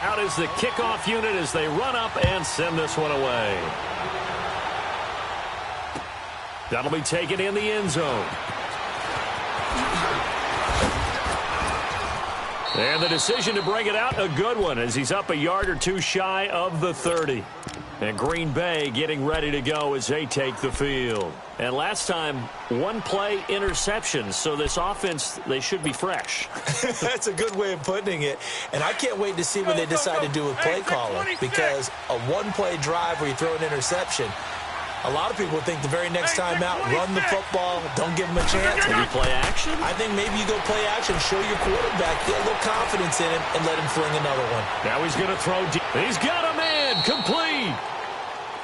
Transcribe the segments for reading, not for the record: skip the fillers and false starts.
Out is the kickoff unit as they run up and send this one away. That'll be taken in the end zone. And the decision to bring it out, a good one, as he's up a yard or two shy of the 30. And Green Bay getting ready to go as they take the field. And last time, one play interception, so this offense, they should be fresh. That's a good way of putting it. And I can't wait to see what they decide to do with play calling, because a one-play drive where you throw an interception, a lot of people think the very next time out, run the football, don't give them a chance. Maybe play action? I think maybe you go play action, show your quarterback, get a little confidence in him, and let him fling another one. Now he's going to throw deep. He's got a man, complete.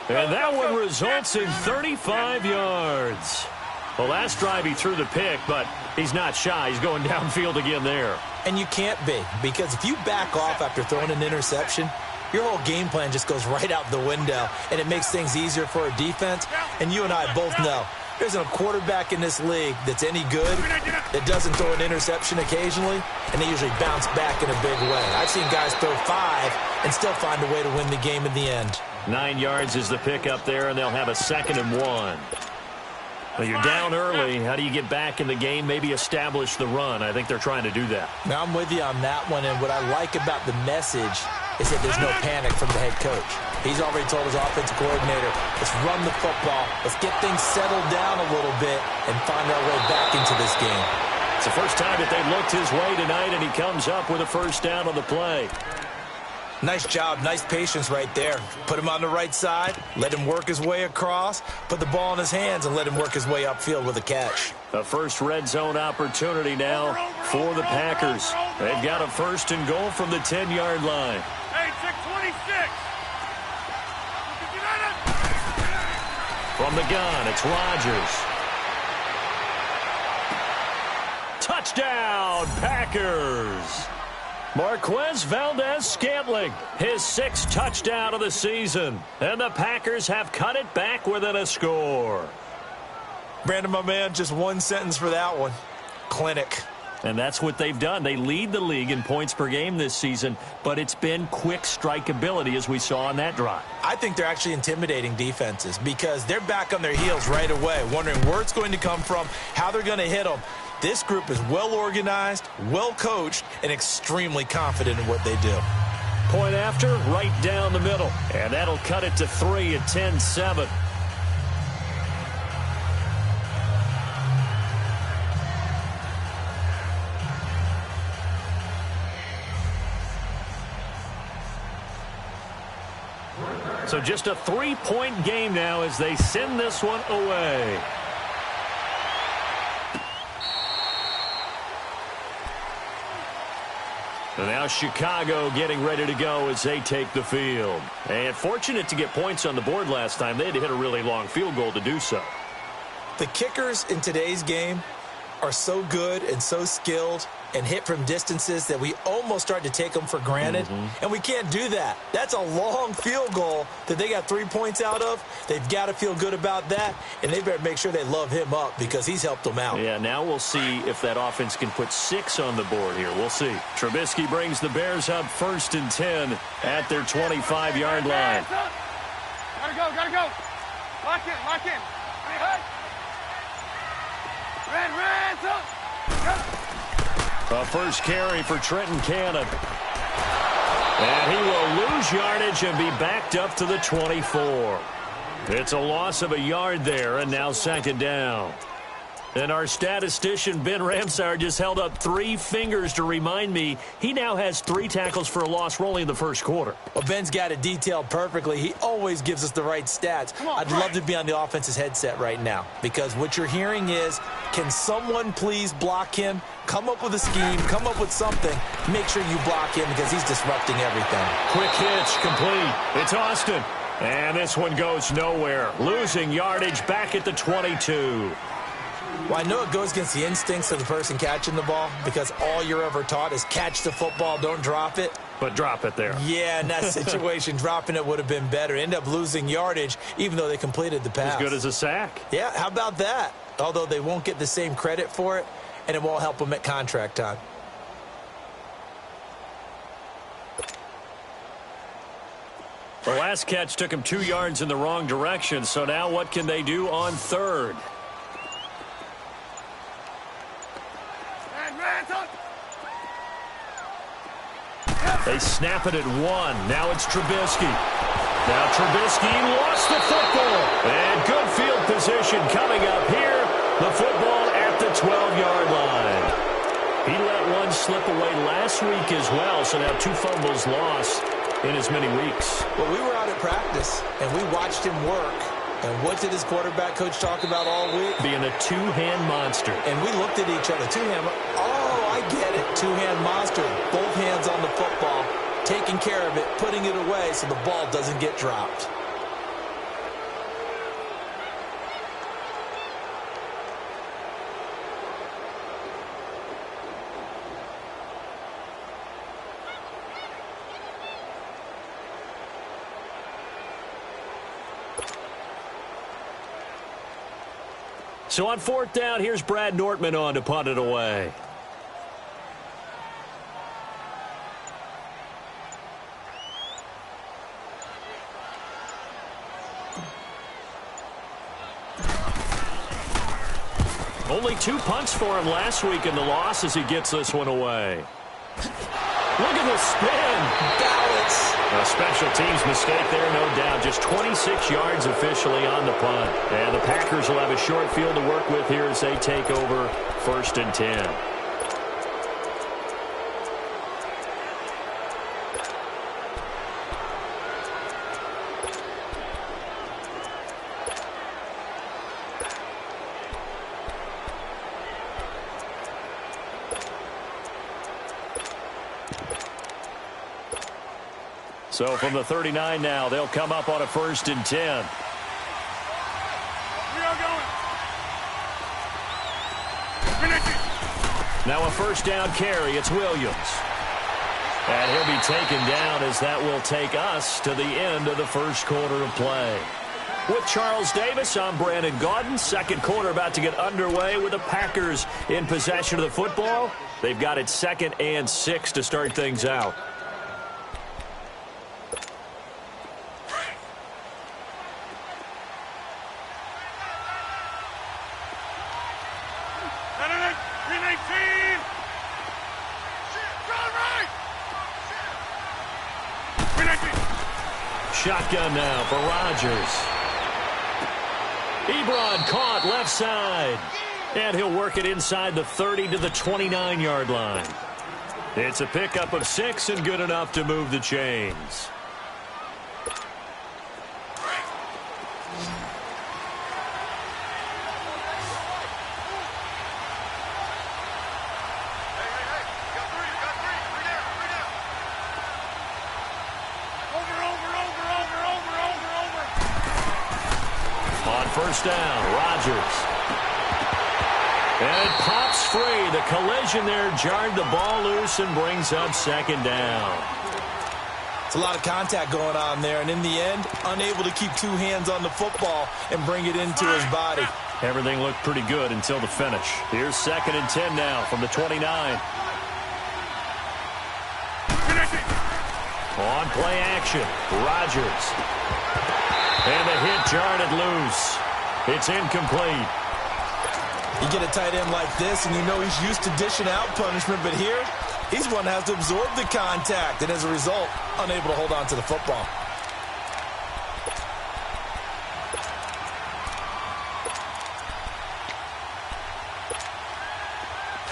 And that one results in 35 yards. Well, last drive he threw the pick, but he's not shy. He's going downfield again there. And you can't be, because if you back off after throwing an interception, your whole game plan just goes right out the window, and it makes things easier for a defense. And you and I both know there's a quarterback in this league that's any good that doesn't throw an interception occasionally, and they usually bounce back in a big way. I've seen guys throw 5 and still find a way to win the game in the end. 9 yards is the pick up there, and they'll have a 2nd and 1. Well, you're down early. How do you get back in the game? Maybe establish the run. I think they're trying to do that. Now, I'm with you on that one, and what I like about the message is that there's no panic from the head coach. He's already told his offensive coordinator, let's run the football, let's get things settled down a little bit and find our way back into this game. It's the first time that they looked his way tonight, and he comes up with a first down on the play. Nice job, nice patience right there. Put him on the right side, let him work his way across, put the ball in his hands, and let him work his way upfield with a catch. A first red zone opportunity now for the Packers. They've got a 1st and goal from the 10-yard line. Hey, 626. From the gun, it's Rodgers. Touchdown, Packers! Marquez Valdez-Scantling, his 6th touchdown of the season. And the Packers have cut it back within a score. Brandon, my man, just one sentence for that one. Clinic. And that's what they've done. They lead the league in points per game this season, but it's been quick strikeability as we saw on that drive. I think they're actually intimidating defenses because they're back on their heels right away, wondering where it's going to come from, how they're going to hit them. This group is well organized, well coached, and extremely confident in what they do. Point after, right down the middle. And that'll cut it to 3 at 10-7. So just a 3-point game now as they send this one away. And now Chicago getting ready to go as they take the field. And fortunate to get points on the board last time. They had to hit a really long field goal to do so. The kickers in today's game are so good and so skilled and hit from distances that we almost start to take them for granted. And we can't do that. That's a long field goal that they got 3 points out of. They've got to feel good about that, and they better make sure they love him up because he's helped them out. Yeah, now we'll see if that offense can put 6 on the board here. We'll see. Trubisky brings the Bears up 1st and 10 at their 25-yard line. Gotta go. Lock in. Red, up. A first carry for Trenton Cannon. And he will lose yardage and be backed up to the 24. It's a loss of a yard there, and now 2nd down. And our statistician, Ben Ramsar, just held up 3 fingers to remind me he now has 3 tackles for a loss rolling in the first quarter. Well, Ben's got it detailed perfectly. He always gives us the right stats. I'd love to be on the offense's headset right now because what you're hearing is, can someone please block him? Come up with a scheme. Come up with something. Make sure you block him because he's disrupting everything. Quick hitch, complete. It's Austin. And this one goes nowhere. Losing yardage back at the 22. Well, I know it goes against the instincts of the person catching the ball because all you're ever taught is catch the football, don't drop it. But drop it there. Yeah, in that situation, dropping it would have been better. End up losing yardage even though they completed the pass. As good as a sack. Yeah, how about that? Although they won't get the same credit for it, and it won't help them at contract time. The last catch took him 2 yards in the wrong direction, so now what can they do on third? They snap it at 1. Now it's Trubisky. Now Trubisky lost the football. And good field position coming up here. The football at the 12-yard line. He let one slip away last week as well, so now 2 fumbles lost in as many weeks. Well, we were out at practice, and we watched him work. And what did his quarterback coach talk about all week? Being a two-hand monster. And we looked at each other. Two-hand. Oh, I get it. Two-hand monster. Both hands on the football, taking care of it, putting it away so the ball doesn't get dropped. So on 4th down, here's Brad Nortman on to punt it away. Only 2 punts for him last week in the loss as he gets this one away. Look at the spin. Balance. A special teams mistake there, no doubt. Just 26 yards officially on the punt. And the Packers will have a short field to work with here as they take over 1st and 10. So from the 39 now, they'll come up on a 1st and 10. We are going. Now a 1st down carry. It's Williams. And he'll be taken down as that will take us to the end of the 1st quarter of play. With Charles Davis, I'm Brandon Gaudin. 2nd quarter about to get underway with the Packers in possession of the football. They've got it 2nd and 6 to start things out. Shotgun now for Rodgers. Ebron caught left side. And he'll work it inside the 30 to the 29-yard line. It's a pickup of 6 and good enough to move the chains. First down, Rodgers. And it pops free. The collision there jarred the ball loose and brings up 2nd down. It's a lot of contact going on there, and in the end, unable to keep 2 hands on the football and bring it into his body. Everything looked pretty good until the finish. Here's 2nd and 10 now from the 29. On play action, Rodgers. And the hit jarred it loose. It's incomplete. You get a tight end like this, and you know he's used to dishing out punishment, but here, he's one that has to absorb the contact, and as a result, unable to hold on to the football.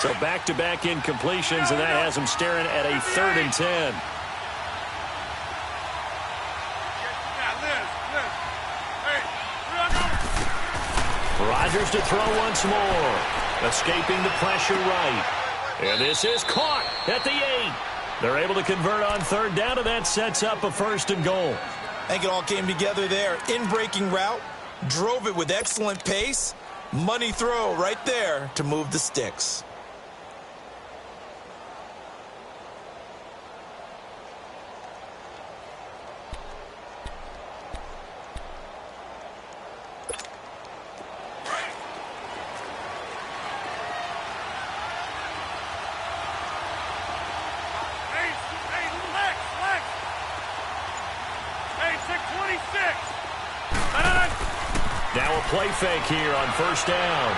So back-to-back incompletions, and that has him staring at a 3rd and 10. Rodgers to throw once more. Escaping the pressure right. And this is caught at the 8. They're able to convert on 3rd down, and that sets up a 1st and goal. I think it all came together there. In-breaking route, drove it with excellent pace. Money throw right there to move the sticks. Hey, play fake here on first down.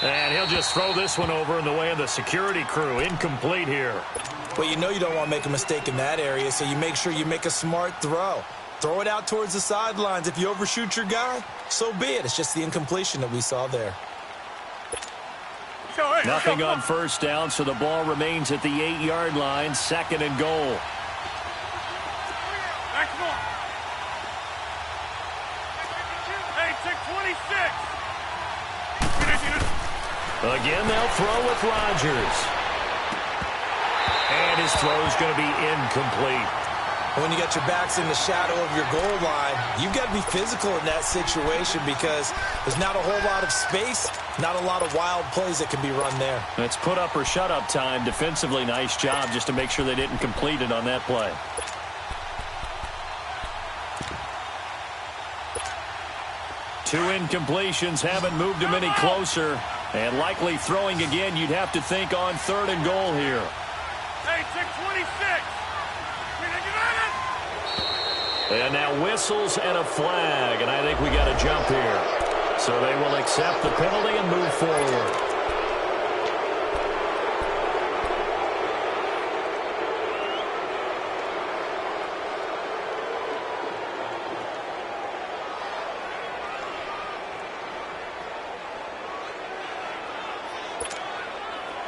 And he'll just throw this one over in the way of the security crew. Incomplete here. Well, you know you don't want to make a mistake in that area, so you make sure you make a smart throw. Throw it out towards the sidelines. If you overshoot your guy, so be it. It's just the incompletion that we saw there. Nothing on first down, so the ball remains at the 8-yard line, 2nd and goal. Hey, 626. Again, they'll throw with Rodgers. And his throw's going to be incomplete. When you got your backs in the shadow of your goal line, you've got to be physical in that situation because there's not a whole lot of space, not a lot of wild plays that can be run there. It's put up or shut up time. Defensively, nice job just to make sure they didn't complete it on that play. Two incompletions haven't moved him any closer. And likely throwing again, you'd have to think on 3rd and goal here. Hey, 626. And now whistles and a flag, and I think we got a jump here. So they will accept the penalty and move forward.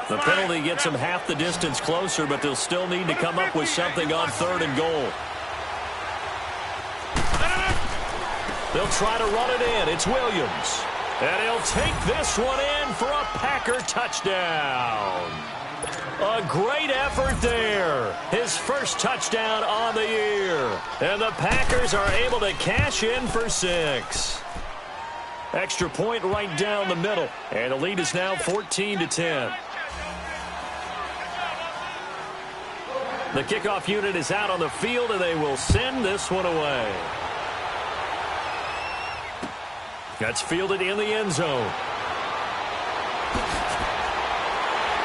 The penalty gets them half the distance closer, but they'll still need to come up with something on 3rd and goal. They'll try to run it in. It's Williams. And he'll take this one in for a Packer touchdown. A great effort there. His first touchdown on the year. And the Packers are able to cash in for 6. Extra point right down the middle. And the lead is now 14-10. The kickoff unit is out on the field, and they will send this one away. That's fielded in the end zone.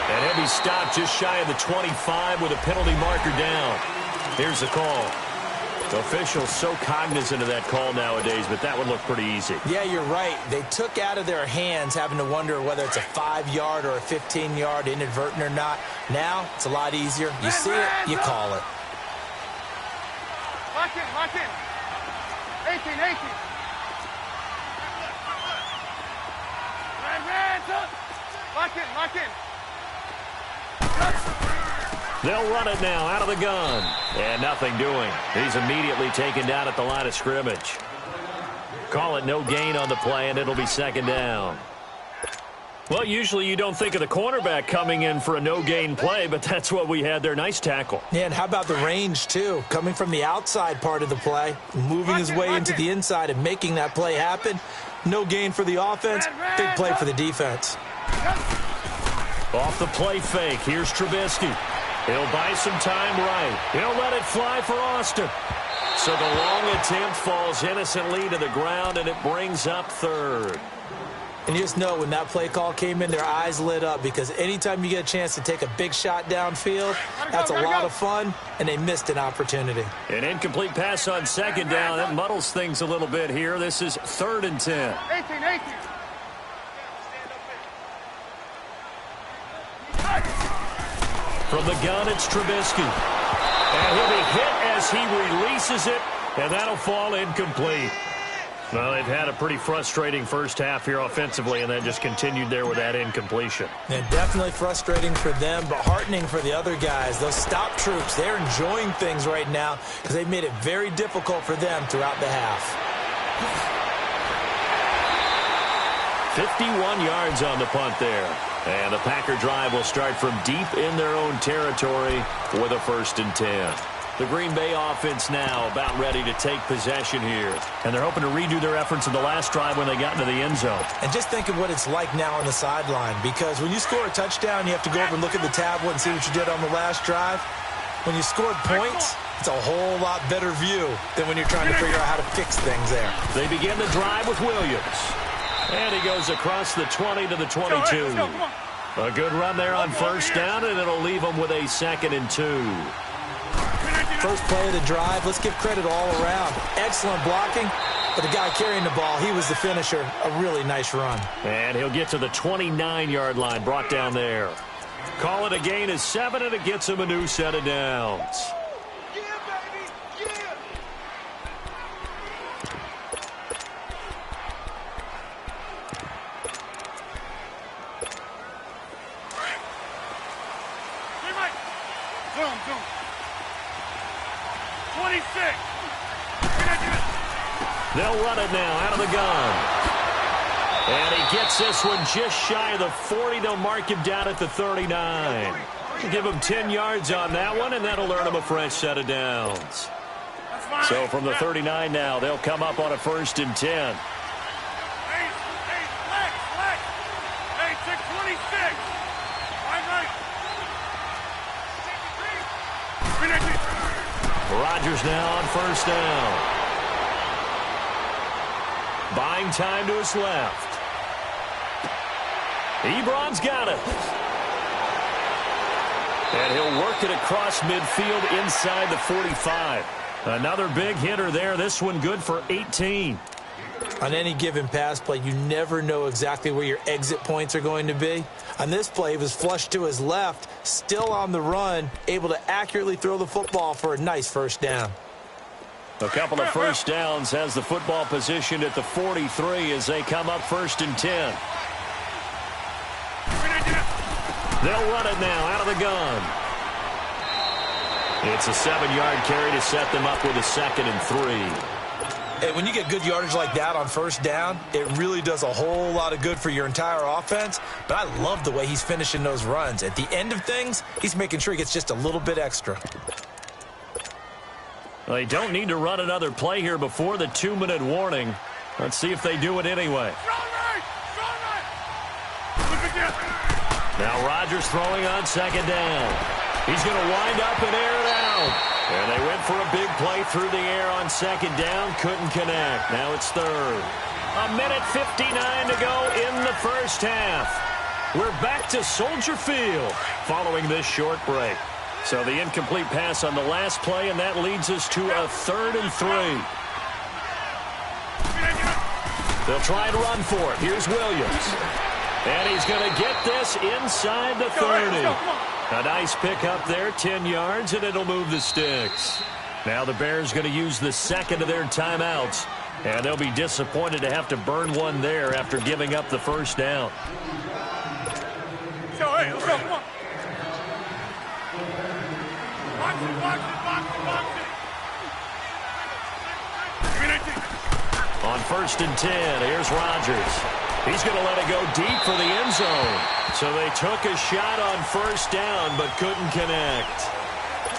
And he'll be stopped just shy of the 25 with a penalty marker down. Here's the call. The officials so cognizant of that call nowadays, but that would look pretty easy. Yeah, you're right. They took out of their hands having to wonder whether it's a 5-yard or a 15-yard inadvertent or not. Now, it's a lot easier. You see it, you call it. Lock in, lock in. 18, 18. Red, lock in, lock in. They'll run it now out of the gun. And nothing doing. He's immediately taken down at the line of scrimmage. Call it no gain on the play, and it'll be 2nd down. Well, usually you don't think of the cornerback coming in for a no-gain play, but that's what we had there. Nice tackle. Yeah, and how about the range, too? Coming from the outside part of the play, moving his way into the inside and making that play happen. No gain for the offense, big play for the defense. Off the play fake, here's Trubisky. He'll buy some time right. He'll let it fly for Austin. So the long attempt falls innocently to the ground, and it brings up 3rd. And you just know when that play call came in, their eyes lit up because anytime you get a chance to take a big shot downfield, that's a lot of fun, and they missed an opportunity. An incomplete pass on 2nd down. That muddles things a little bit here. This is 3rd and 10. 18, 18. From the gun, it's Trubisky. And he'll be hit as he releases it, and that'll fall incomplete. Well, they've had a pretty frustrating first half here offensively, and then just continued there with that incompletion. And definitely frustrating for them, but heartening for the other guys. Those stop troops, they're enjoying things right now because they've made it very difficult for them throughout the half. 51 yards on the punt there. And the Packer drive will start from deep in their own territory with a 1st and 10. The Green Bay offense now about ready to take possession here. And they're hoping to redo their efforts in the last drive when they got into the end zone. And just think of what it's like now on the sideline, because when you score a touchdown, you have to go over and look at the tablet and see what you did on the last drive. When you scored points, it's a whole lot better view than when you're trying to figure out how to fix things there. They begin the drive with Williams. And he goes across the 20 to the 22. A good run there on 1st down, and it'll leave them with a 2nd and 2. First play of the drive, let's give credit all around. Excellent blocking, but the guy carrying the ball, he was the finisher. A really nice run. And he'll get to the 29-yard line, brought down there. Call it a gain of 7, and it gets him a new set of downs. Zoom. 26. They'll run it now out of the gun. And he gets this one just shy of the 40. They'll mark him down at the 39. Give him 10 yards on that one, and that'll earn him a fresh set of downs. So from the 39 now, they'll come up on a 1st and 10. Hey, 626. Rodgers now on 1st down. Buying time to his left. Ebron's got it. And he'll work it across midfield inside the 45. Another big hitter there. This one good for 18. On any given pass play, you never know exactly where your exit points are going to be. On this play, he was flushed to his left, still on the run, able to accurately throw the football for a nice 1st down. A couple of 1st downs has the football positioned at the 43 as they come up 1st and 10. They'll run it now out of the gun. It's a 7-yard carry to set them up with a 2nd and 3. Hey, when you get good yardage like that on 1st down, it really does a whole lot of good for your entire offense. But I love the way he's finishing those runs. At the end of things, he's making sure he gets just a little bit extra. Well, they don't need to run another play here before the 2-minute warning. Let's see if they do it anyway. Now Rodgers throwing on 2nd down. He's going to wind up and air it out. And they went for a big play through the air on 2nd down. Couldn't connect. Now it's 3rd. 1:59 to go in the 1st half. We're back to Soldier Field following this short break. So the incomplete pass on the last play, and that leads us to a 3rd and 3. They'll try and run for it. Here's Williams. And he's going to get this inside the 30. A nice pickup there, 10 yards, and it'll move the sticks. Now the Bears going to use the 2nd of their timeouts, and they'll be disappointed to have to burn one there after giving up the 1st down. Hey, let's go, come on. On 1st and 10, here's Rodgers. He's going to let it go deep for the end zone. So they took a shot on 1st down, but couldn't connect.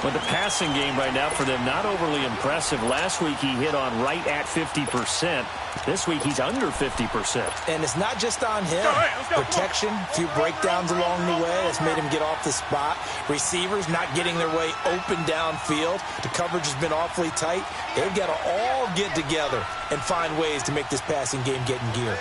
But the passing game right now for them, not overly impressive. Last week he hit on right at 50%. This week he's under 50%. And it's not just on him. Protection, a few breakdowns along the way. That's made him get off the spot. Receivers not getting their way open downfield. The coverage has been awfully tight. They've got to all get together and find ways to make this passing game get in gear.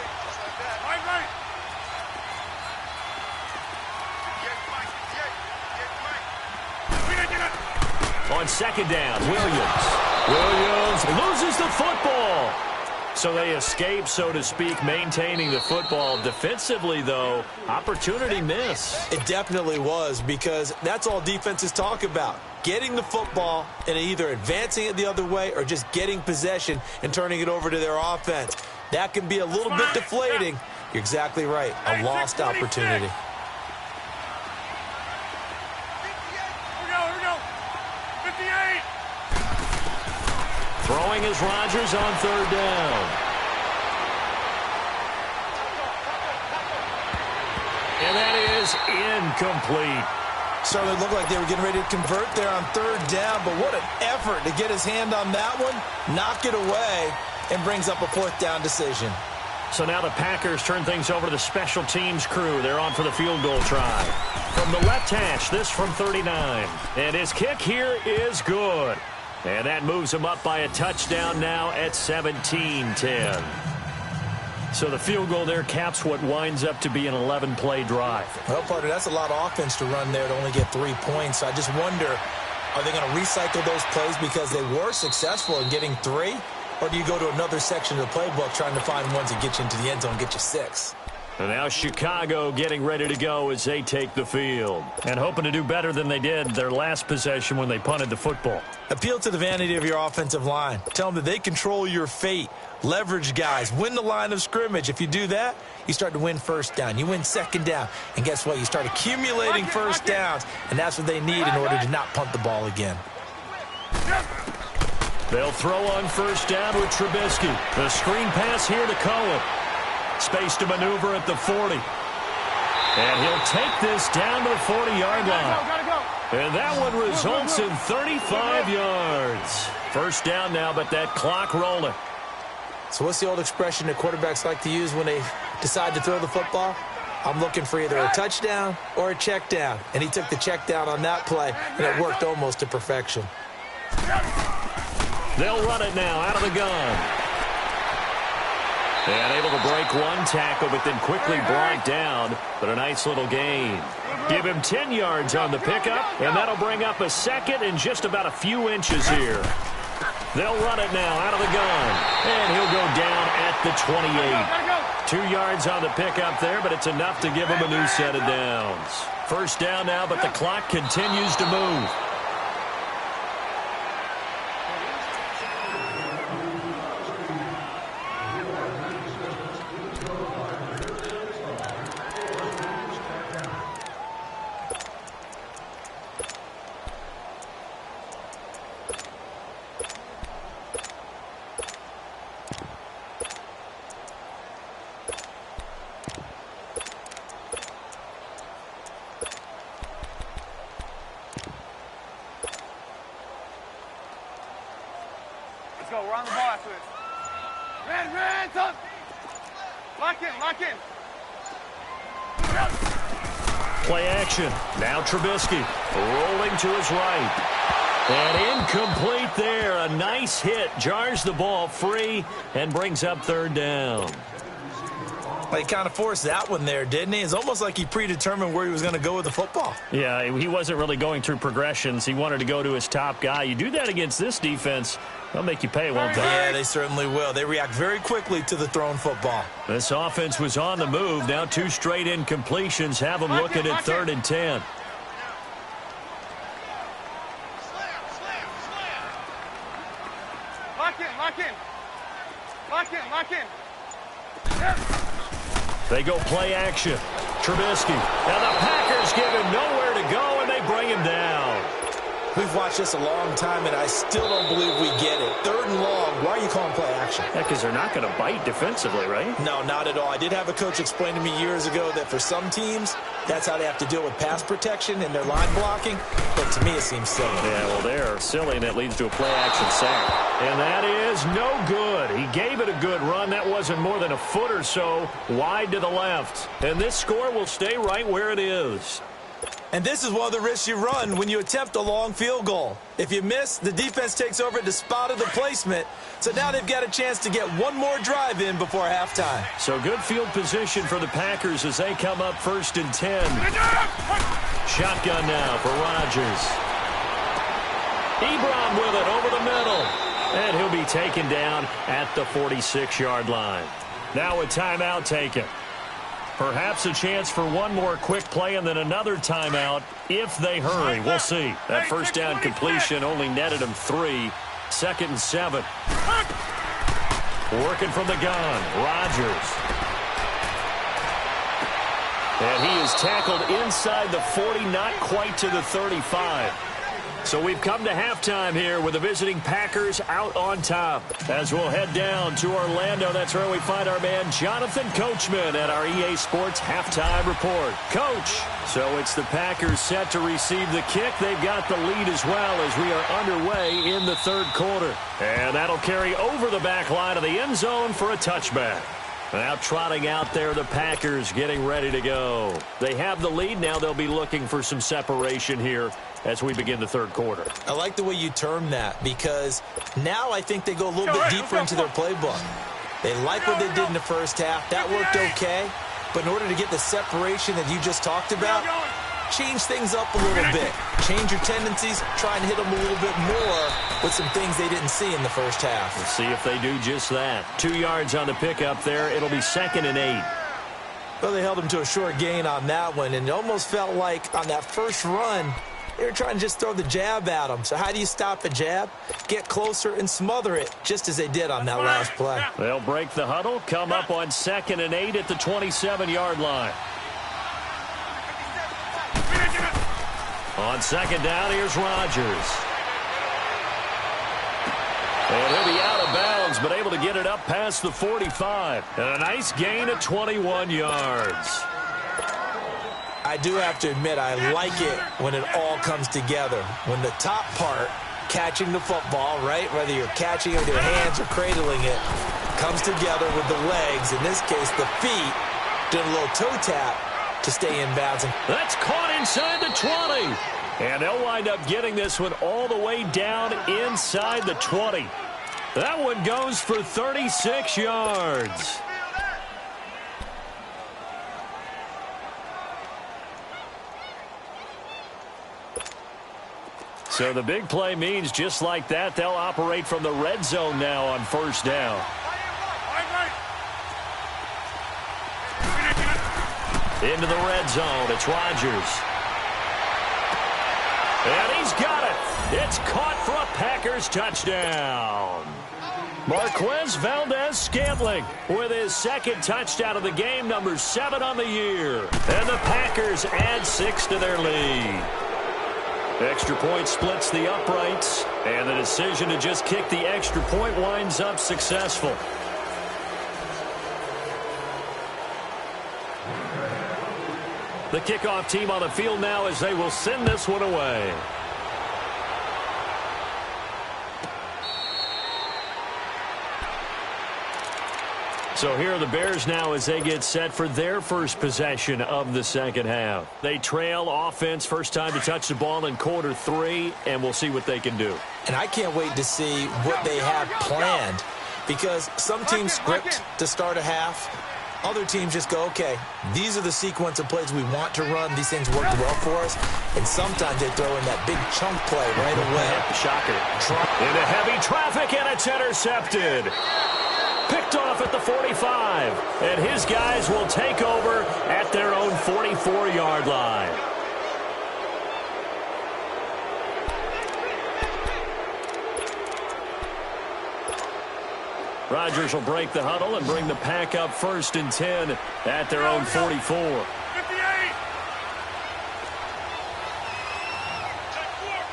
On 2nd down, Williams loses the football. So they escape, so to speak, maintaining the football. Defensively, though, opportunity miss. It definitely was, because that's all defenses talk about. Getting the football and either advancing it the other way or just getting possession and turning it over to their offense. That can be a little bit deflating. You're exactly right. A lost opportunity. Throwing is Rodgers on 3rd down. And that is incomplete. So it looked like they were getting ready to convert there on 3rd down, but what an effort to get his hand on that one, knock it away, and brings up a 4th down decision. So now the Packers turn things over to the special teams crew. They're on for the field goal try. From the left hash, this from 39. And his kick here is good. And that moves him up by a touchdown now at 17-10. So the field goal there caps what winds up to be an 11-play drive. Well, partner, that's a lot of offense to run there to only get 3 points. I just wonder Are they going to recycle those plays because they were successful in getting 3? Or do you go to another section of the playbook trying to find ones that get you into the end zone and get you 6? And now Chicago getting ready to go as they take the field. And hoping to do better than they did their last possession when they punted the football. Appeal to the vanity of your offensive line. Tell them that they control your fate. Leverage guys. Win the line of scrimmage. If you do that, you start to win first down. You win second down. And guess what? You start accumulating first downs. And that's what they need in order to not punt the ball again. They'll throw on first down with Trubisky. The screen pass here to Cohen. Space to maneuver at the 40. And he'll take this down to the 40-yard line. And that one results in 35 yards. First down now, but that clock rolling. So what's the old expression that quarterbacks like to use when they decide to throw the football? I'm looking for either a touchdown or a check down. And he took the check down on that play, and it worked almost to perfection. They'll run it now out of the gun. And able to break one tackle, but then quickly brought down. But a nice little gain. Give him 10 yards on the pickup, and that'll bring up a second and just about a few inches here. They'll run it now out of the gun. And he'll go down at the 28. 2 yards on the pickup there, but it's enough to give him a new set of downs. First down now, but the clock continues to move. Let's go. We're on the ball after this. Ran, up. Lock in. Play action. Now Trubisky rolling to his right. And incomplete there. A nice hit. Jars the ball free and brings up third down. Well, he kind of forced that one there, didn't he? It's almost like he predetermined where he was going to go with the football. Yeah, he wasn't really going through progressions. He wanted to go to his top guy. You do that against this defense, they'll make you pay, won't they? Yeah, they certainly will. They react very quickly to the thrown football. This offense was on the move. Now 2 straight incompletions have them looking at 3rd and 10. Lock in. They go play action. Trubisky. And the Packers give him nowhere to go, and they bring him down. We've watched this a long time, and I still don't believe we get it. 3rd and long. Why are you calling play action? Yeah, because they're not going to bite defensively, right? No, not at all. I did have a coach explain to me years ago that for some teams, that's how they have to deal with pass protection and their line blocking. But to me, it seems silly. Yeah, well, they're silly, and it leads to a play action sack. And that is no good. He gave it a good run. That wasn't more than a foot or so wide to the left. And this score will stay right where it is. And this is one of the risks you run when you attempt a long field goal. If you miss, the defense takes over at the spot of the placement. So now they've got a chance to get one more drive in before halftime. So good field position for the Packers as they come up 1st and 10. Shotgun now for Rodgers. Ebron with it over the middle. And he'll be taken down at the 46-yard line. Now a timeout taken. Perhaps a chance for one more quick play and then another timeout if they hurry. We'll see. That first down completion only netted them 3. 2nd and 7. Working from the gun. Rodgers. And he is tackled inside the 40, not quite to the 35. So we've come to halftime here with the visiting Packers out on top. As we'll head down to Orlando, that's where we find our man Jonathan Coachman at our EA Sports Halftime Report. Coach, so it's the Packers set to receive the kick. They've got the lead as well as we are underway in the 3rd quarter. And that'll carry over the back line of the end zone for a touchback. Now trotting out there, the Packers getting ready to go. They have the lead. Now they'll be looking for some separation here as we begin the 3rd quarter. I like the way you term that because now I think they go a little bit deeper into their playbook. They like what they did in the first half. That worked okay. But in order to get the separation that you just talked about, change things up a little bit. Change your tendencies, try and hit them a little bit more with some things they didn't see in the first half. We'll see if they do just that. 2 yards on the pickup there. It'll be 2nd and 8. Well, they held him to a short gain on that one, and it almost felt like on that first run, they were trying to just throw the jab at him. So how do you stop a jab? Get closer and smother it, just as they did on that last play. They'll break the huddle, come up on 2nd and 8 at the 27-yard line. On 2nd down, here's Rodgers. And he'll be out of bounds, but able to get it up past the 45. And a nice gain of 21 yards. I do have to admit, I like it when it all comes together. When the top part, catching the football, right, whether you're catching it with your hands or cradling it, comes together with the legs, in this case the feet, doing a little toe tap to stay in bounds. That's caught inside the 20. And they'll wind up getting this one all the way down inside the 20. That one goes for 36 yards. So the big play means just like that, they'll operate from the red zone now on 1st down. Into the red zone, it's Rodgers. And he's got it. It's caught for a Packers touchdown. Marquez Valdez-Scantling with his 2nd touchdown of the game, number 7 on the year. And the Packers add 6 to their lead. Extra point splits the uprights, and the decision to just kick the extra point winds up successful. The kickoff team on the field now as they will send this one away. So here are the Bears now as they get set for their first possession of the 2nd half. They trail offense, first time to touch the ball in quarter 3, and we'll see what they can do. And I can't wait to see what they have planned, because some teams script to start a half. Other teams just go, okay, these are the sequence of plays we want to run. These things worked well for us. And sometimes they throw in that big chunk play right away. Shocker. Into heavy traffic, and it's intercepted. Picked off at the 45. And his guys will take over at their own 44-yard line. Rodgers will break the huddle and bring the pack up 1st and 10 at their own 44. 58.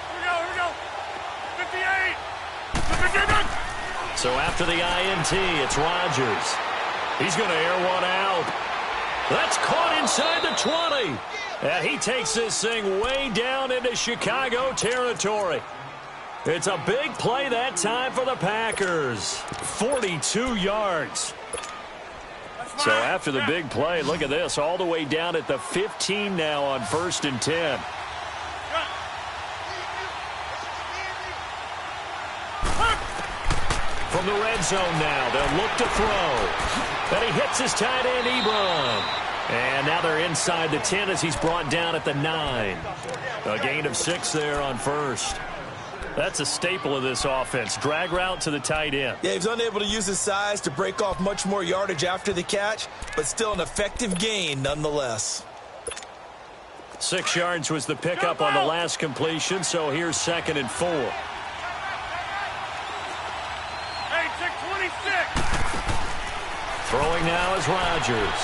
Here we go. 58. So after the INT, it's Rodgers. He's going to air one out. That's caught inside the 20. And he takes this thing way down into Chicago territory. It's a big play that time for the Packers. 42 yards. So after the big play, look at this, all the way down at the 15 now on 1st and 10. From the red zone now, they'll look to throw. And he hits his tight end, Ebron. And now they're inside the 10 as he's brought down at the 9. A gain of 6 there on 1st. That's a staple of this offense. Drag route to the tight end. Yeah, he's unable to use his size to break off much more yardage after the catch, but still an effective gain nonetheless. 6 yards was the pickup on the last completion, so here's 2nd and 4. Hey, 626. Throwing now is Rodgers.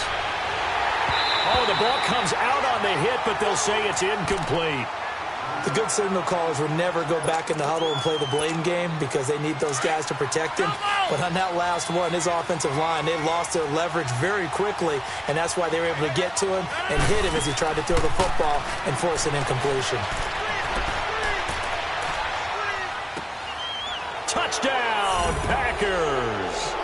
Oh, the ball comes out on the hit, but they'll say it's incomplete. The good signal callers would never go back in the huddle and play the blame game because they need those guys to protect him. But on that last one, his offensive line, they lost their leverage very quickly, and that's why they were able to get to him and hit him as he tried to throw the football and force an incompletion. Touchdown, Packers.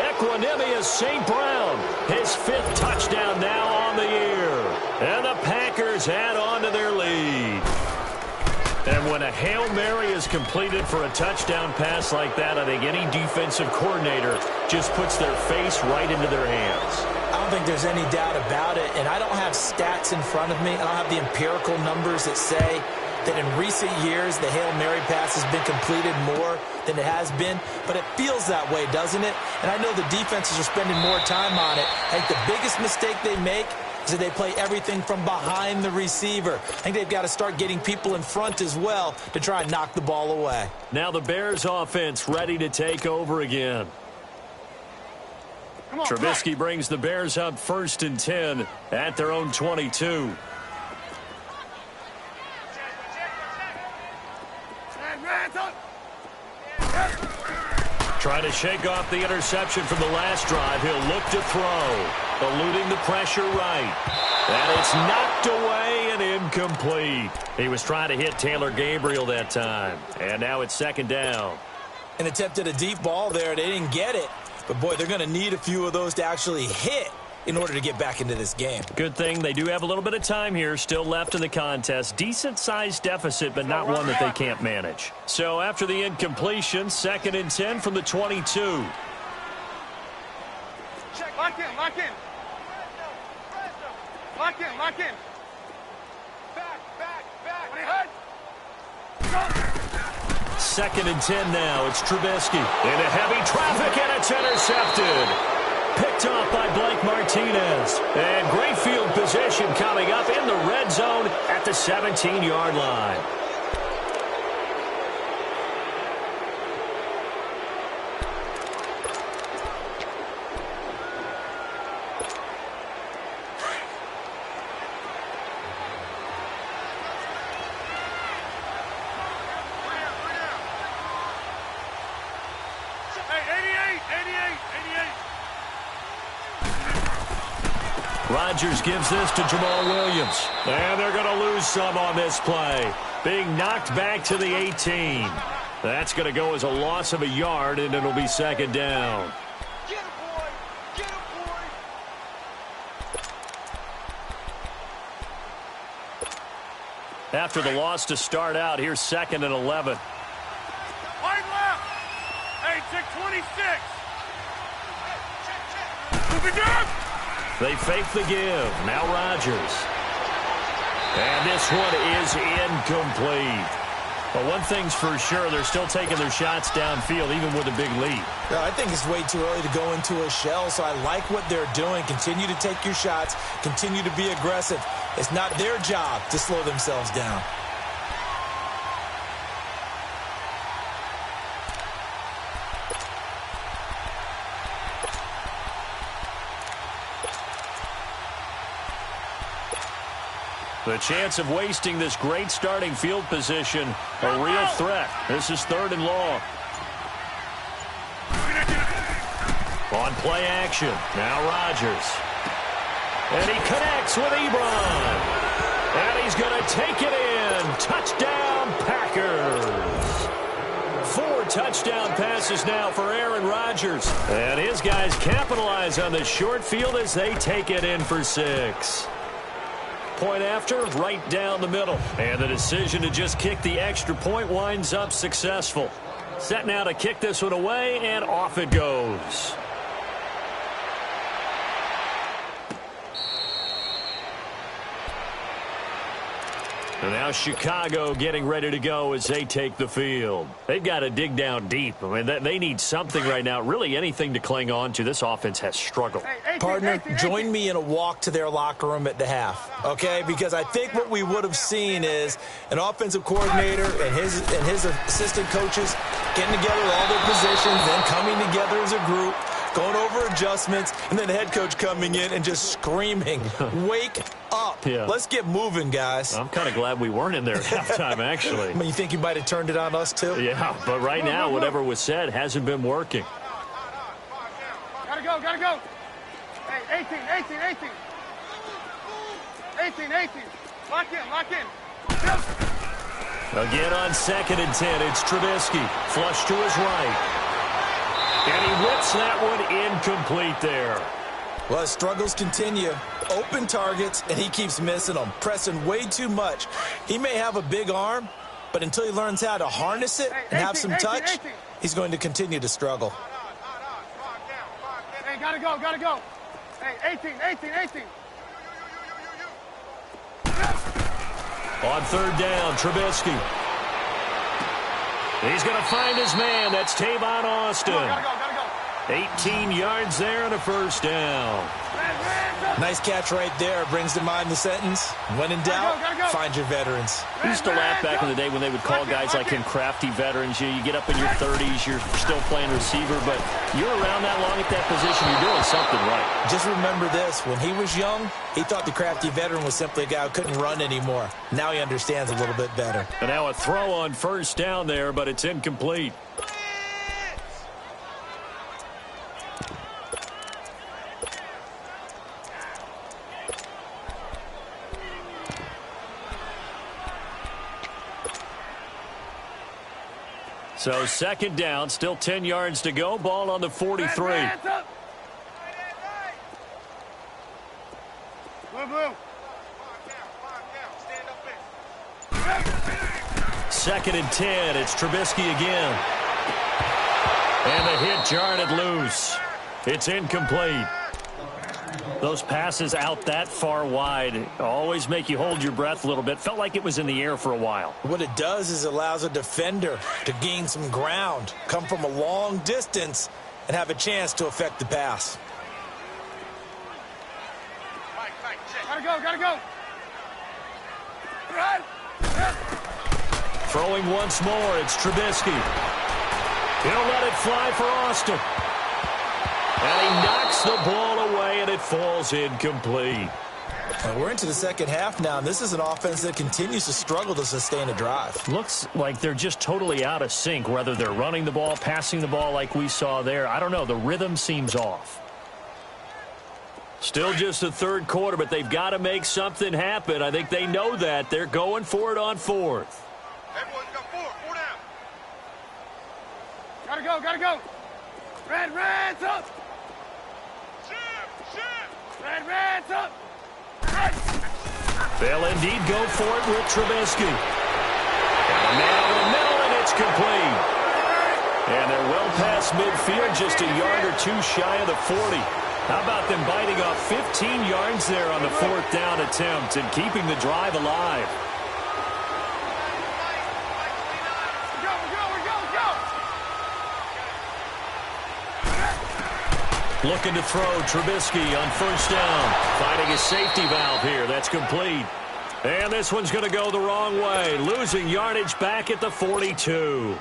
Equanimous St. Brown, his 5th touchdown now on the year. And the Packers add on to their lead. And when a Hail Mary is completed for a touchdown pass like that, I think any defensive coordinator just puts their face right into their hands. don't think there's any doubt about it, and I don't have stats in front of me. I don't have the empirical numbers that say that in recent years the Hail Mary pass has been completed more than it has been, but it feels that way, doesn't it? And I know the defenses are spending more time on it. I think the biggest mistake they make is that they play everything from behind the receiver. I think they've got to start getting people in front as well to try and knock the ball away. Now the Bears offense ready to take over again. Trubisky brings the Bears up 1st and 10 at their own 22. Trying to shake off the interception from the last drive. He'll look to throw. Eluding the pressure right. And it's knocked away and incomplete. He was trying to hit Taylor Gabriel that time. And now it's 2nd down. An attempt at a deep ball there. They didn't get it. But, boy, they're going to need a few of those to actually hit in order to get back into this game. Good thing they do have a little bit of time here still left in the contest. Decent-sized deficit, but not one that they can't manage. So after the incompletion, 2nd and 10 from the 22. Check. Lock in, lock in. Lock in, lock in. Back. What are you hurt? Go. 2nd and 10 now. It's Trubisky into heavy traffic, and it's intercepted. Picked off by Blake Martinez. And great field position coming up in the red zone at the 17-yard line. Rodgers gives this to Jamal Williams. And they're going to lose some on this play. Being knocked back to the 18. That's going to go as a loss of a yard, and it'll be 2nd down. Get him, boy. Get him, boy. After the loss to start out, here's 2nd and 11. Wide left. Hey, check 26. Move it down. They fake the give. Now Rodgers. And this one is incomplete. But one thing's for sure, they're still taking their shots downfield, even with a big lead. Yeah, I think it's way too early to go into a shell, so I like what they're doing. Continue to take your shots. Continue to be aggressive. It's not their job to slow themselves down. The chance of wasting this great starting field position, a real threat. This is 3rd and long. On play action, now Rodgers. And he connects with Ebron. And he's going to take it in. Touchdown, Packers. 4 touchdown passes now for Aaron Rodgers. And his guys capitalize on the short field as they take it in for 6. Point after, right down the middle. And the decision to just kick the extra point winds up successful. Set now to kick this one away, and off it goes. And now Chicago getting ready to go as they take the field. They've got to dig down deep. I mean, they need something right now, really anything to cling on to. This offense has struggled. Partner, join me in a walk to their locker room at the half, okay? Because I think what we would have seen is an offensive coordinator and his assistant coaches getting together all their positions, then coming together as a group, going over adjustments, and then the head coach coming in and just screaming, wake up. Yeah. Let's get moving, guys. I'm kind of glad we weren't in there at halftime, actually. I mean, you think you might have turned it on us, too? Yeah, but right now, whatever was said hasn't been working. Gotta go, gotta go. Hey, 18. Lock in. Again on 2nd and 10, it's Trubisky. Flush to his right. And he whips that one incomplete there. Well, his struggles continue. Open targets, and he keeps missing them, pressing way too much. He may have a big arm, but until he learns how to harness it and have some touch, he's going to continue to struggle. Hey, gotta go. Hey, 18. On third down, Trubisky. He's going to find his man. That's Tavon Austin. Gotta go. 18 yards there and a first down. Nice catch right there. Brings to mind the sentence, when in doubt, find your veterans. We used to laugh back in the day when they would call guys like him crafty veterans. You get up in your 30s, you're still playing receiver, but you're around that long at that position, you're doing something right. Just remember this. When he was young, he thought the crafty veteran was simply a guy who couldn't run anymore. Now he understands a little bit better. And now a throw on first down there, but it's incomplete. So second down, still 10 yards to go. Ball on the 43. Blue. Second and 10. It's Trubisky again. And the hit jarred it loose. It's incomplete. Those passes out that far wide always make you hold your breath a little bit. Felt like it was in the air for a while. What it does is it allows a defender to gain some ground, come from a long distance, and have a chance to affect the pass. Gotta go. Run. Throwing once more, it's Trubisky. He'll let it fly for Austin. And he knocks the ball away, and it falls incomplete. We're into the second half now, and this is an offense that continues to struggle to sustain a drive. Looks like they're just totally out of sync, whether they're running the ball, passing the ball like we saw there. I don't know. The rhythm seems off. Still just the third quarter, but they've got to make something happen. I think they know that. They're going for it on fourth. Everyone's got four down. Gotta go. Red, up. Red, up. They'll indeed go for it with Trubisky. Got a man over the middle, and it's complete. And they're well past midfield, just a yard or two shy of the 40. How about them biting off 15 yards there on the fourth down attempt and keeping the drive alive? Looking to throw Trubisky on first down. Finding a safety valve here. That's complete. And this one's going to go the wrong way. Losing yardage back at the 42.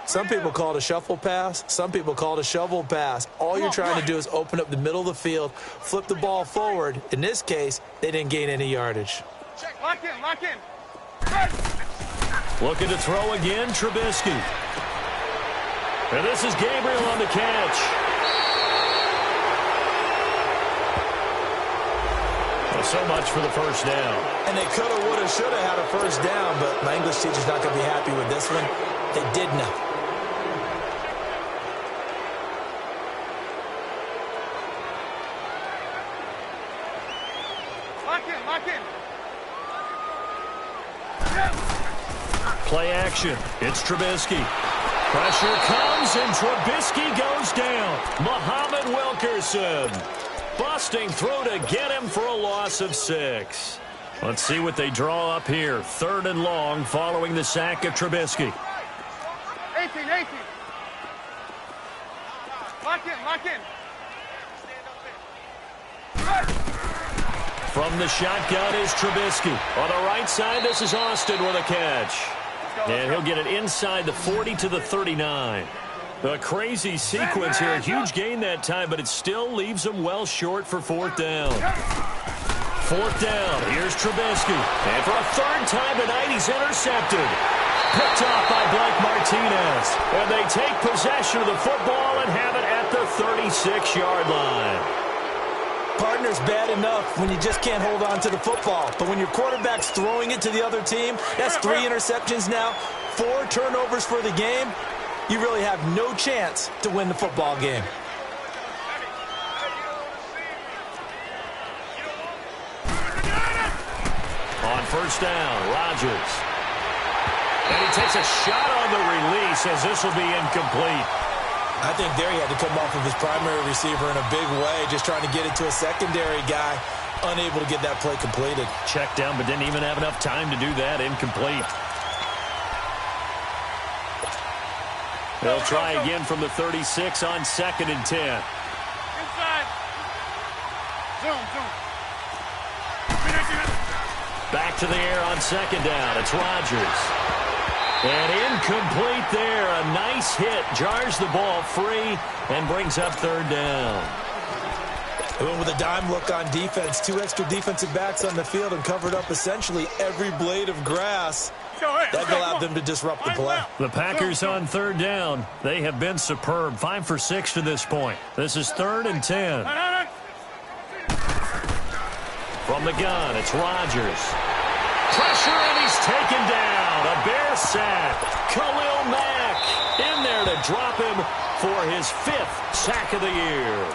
Some people call it a shuffle pass. Some people call it a shovel pass. All you're trying to do is open up the middle of the field, flip the ball forward. In this case, they didn't gain any yardage. Lock in. Looking to throw again, Trubisky. And this is Gabriel on the catch. So much for the first down. And they could have, would have, should have had a first down, but my English teacher's not going to be happy with this one. They did not. Lock in. Play action. It's Trubisky. Pressure comes, and Trubisky goes down. Muhammad Wilkerson busting through to get him for a loss of 6. Let's see what they draw up here. Third and long following the sack of Trubisky. 18. Lock in. From the shotgun is Trubisky. On the right side, this is Austin with a catch. And he'll get it inside the 40 to the 39. A crazy sequence here. A huge gain that time, but it still leaves them well short for fourth down. Fourth down. Here's Trubisky. And for a third time tonight, he's intercepted. Picked off by Blake Martinez. And they take possession of the football and have it at the 36-yard line. Partner's bad enough when you just can't hold on to the football. But when your quarterback's throwing it to the other team, that's 3 interceptions now, 4 turnovers for the game. You really have no chance to win the football game. On first down, Rodgers. And he takes a shot on the release as this will be incomplete. I think there he had to come off of his primary receiver in a big way, just trying to get it to a secondary guy, unable to get that play completed. Checked down, but didn't even have enough time to do that. Incomplete. They'll try again from the 36 on 2nd and 10. Inside. Zoom. Back to the air on 2nd down. It's Rodgers. And incomplete there. A nice hit. Jars the ball free and brings up 3rd down. They went with a dime look on defense. 2 extra defensive backs on the field and covered up essentially every blade of grass. That allowed them to disrupt the play. The Packers on 3rd down. They have been superb. 5 for 6 to this point. This is 3rd and 10. From the gun, it's Rodgers. Pressure, and he's taken down. A Bear sack. Khalil Mack in there to drop him for his 5th sack of the year.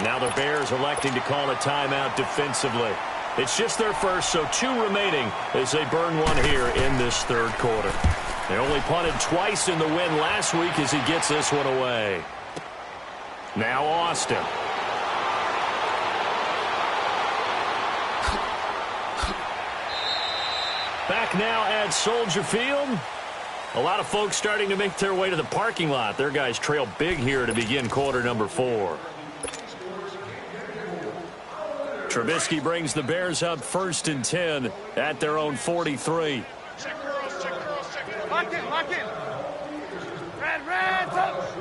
Now the Bears electing to call a timeout defensively. It's just their first, so 2 remaining as they burn one here in this 3rd quarter. They only punted twice in the win last week as he gets this one away. Now Austin. Back now at Soldier Field. A lot of folks starting to make their way to the parking lot. Their guys trail big here to begin quarter number 4. Trubisky brings the Bears up 1st and 10 at their own 43. Lock in. Red, up.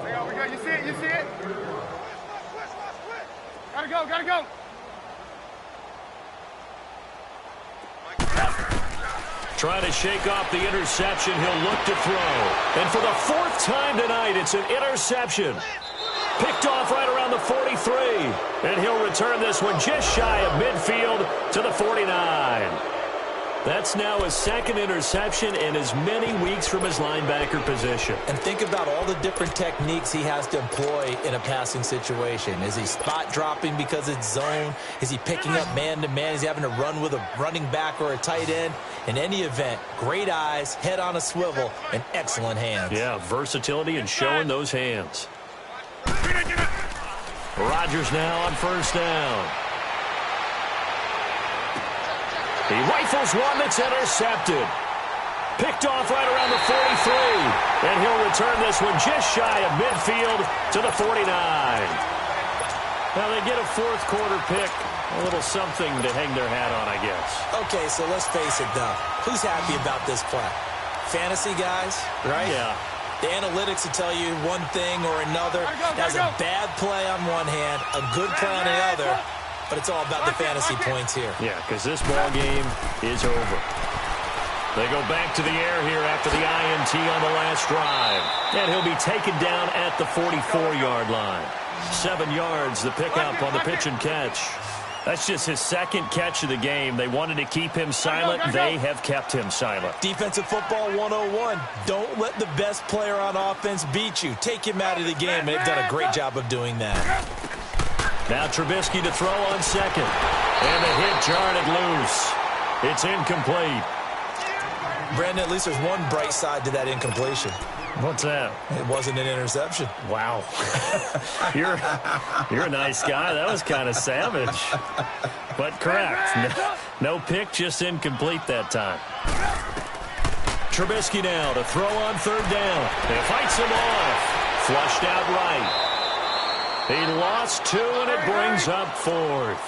There we go. You see it? Gotta go. Trying to shake off the interception. He'll look to throw. And for the 4th time tonight, it's an interception. Picked off right around the 43. And he'll return this one just shy of midfield to the 49. That's now his 2nd interception in as many weeks from his linebacker position. And think about all the different techniques he has to employ in a passing situation. Is he spot dropping because it's zone? Is he picking up man-to-man? Is he having to run with a running back or a tight end? In any event, great eyes, head on a swivel, and excellent hands. Yeah, versatility and showing those hands. Rodgers now on 1st down. He rifles one that's intercepted. Picked off right around the 43. And he'll return this one just shy of midfield to the 49. Now they get a 4th quarter pick. A little something to hang their hat on, I guess. Okay, so let's face it, though. Who's happy about this play? Fantasy guys, right? Yeah. The analytics will tell you one thing or another. That's a bad play on one hand, a good play on the other. But it's all about the fantasy points here. Yeah, because this ball game is over. They go back to the air here after the INT on the last drive. And he'll be taken down at the 44-yard line. 7 yards, the pickup on the pitch and catch. That's just his 2nd catch of the game. They wanted to keep him silent. They have kept him silent. Defensive football 101. Don't let the best player on offense beat you. Take him out of the game. They've done a great job of doing that. Now Trubisky to throw on 2nd. And the hit jarred it loose. It's incomplete. Brandon, at least there's one bright side to that incompletion. What's that? It wasn't an interception. Wow. You're a nice guy. That was kind of savage. But correct. No pick, just incomplete that time. Trubisky now to throw on 3rd down. It fights him off. Flushed out right. He lost 2, and it brings up 4th.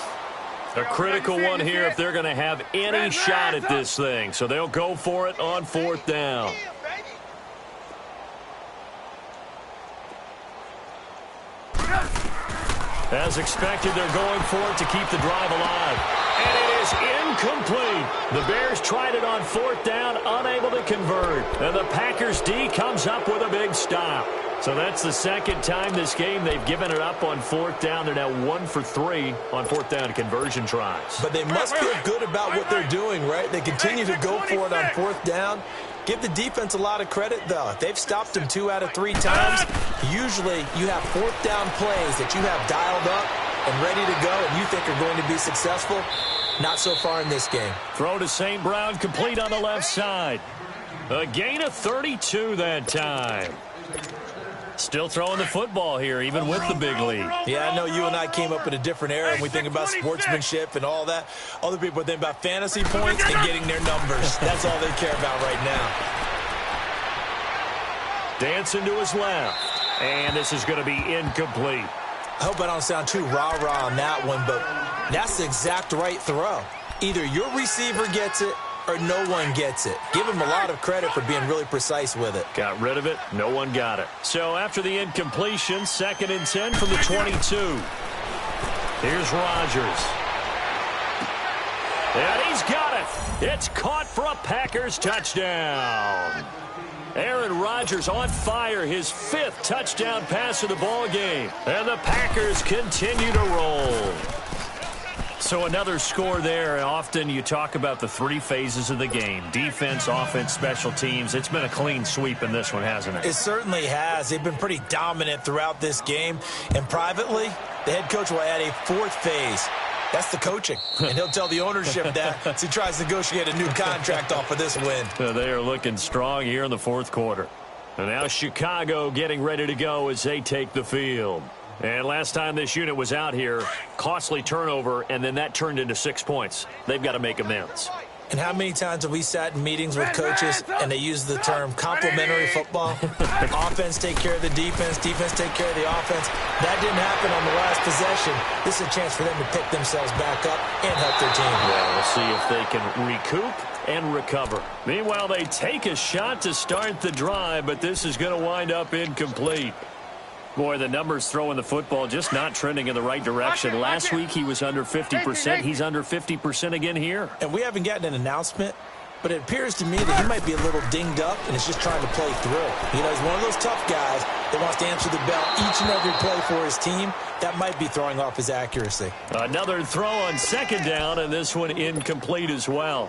A critical one here if they're going to have any shot at this thing. So they'll go for it on 4th down. As expected, they're going for it to keep the drive alive. And it is incomplete. The Bears tried it on 4th down, unable to convert. And the Packers D comes up with a big stop. So that's the 2nd time this game they've given it up on 4th down. They're now 1 for 3 on 4th down conversion tries. But they must feel good about what they're doing, right? They continue to go for it on 4th down. Give the defense a lot of credit, though. They've stopped them 2 out of 3 times. Usually, you have 4th down plays that you have dialed up and ready to go, and you think are going to be successful. Not so far in this game. Throw to St. Brown, complete on the left side. A gain of 32 that time. Still throwing the football here, even with the big lead. Yeah, I know you and I came up in a different era and we think about sportsmanship and all that. Other people think about fantasy points and getting their numbers. That's all they care about right now. Dancing to his left. And this is going to be incomplete. I hope I don't sound too rah-rah on that one, but that's the exact right throw. Either your receiver gets it or no one gets it. Give him a lot of credit for being really precise with it. Got rid of it. No one got it. So after the incompletion, 2nd and 10 from the 22. Here's Rodgers. And he's got it. It's caught for a Packers touchdown. Aaron Rodgers on fire, his 5th touchdown pass of the ball game. And the Packers continue to roll. So another score there. Often you talk about the 3 phases of the game. Defense, offense, special teams. It's been a clean sweep in this one, hasn't it? It certainly has. They've been pretty dominant throughout this game. And privately, the head coach will add a 4th phase. That's the coaching. And he'll tell the ownership that as he tries to negotiate a new contract off of this win. They are looking strong here in the 4th quarter. And now Chicago getting ready to go as they take the field. And last time this unit was out here, costly turnover, and then that turned into 6 points. They've got to make amends. And how many times have we sat in meetings with coaches and they use the term complementary football? Offense take care of the defense, defense take care of the offense. That didn't happen on the last possession. This is a chance for them to pick themselves back up and help their team. Well, we'll see if they can recoup and recover. Meanwhile, they take a shot to start the drive, but this is going to wind up incomplete. Boy, the numbers throwing the football just not trending in the right direction. Last week he was under 50%. He's under 50% again here. And we haven't gotten an announcement, but it appears to me that he might be a little dinged up and is just trying to play through. You know, he's one of those tough guys that wants to answer the bell each and every play for his team. That might be throwing off his accuracy. Another throw on 2nd down, and this one incomplete as well.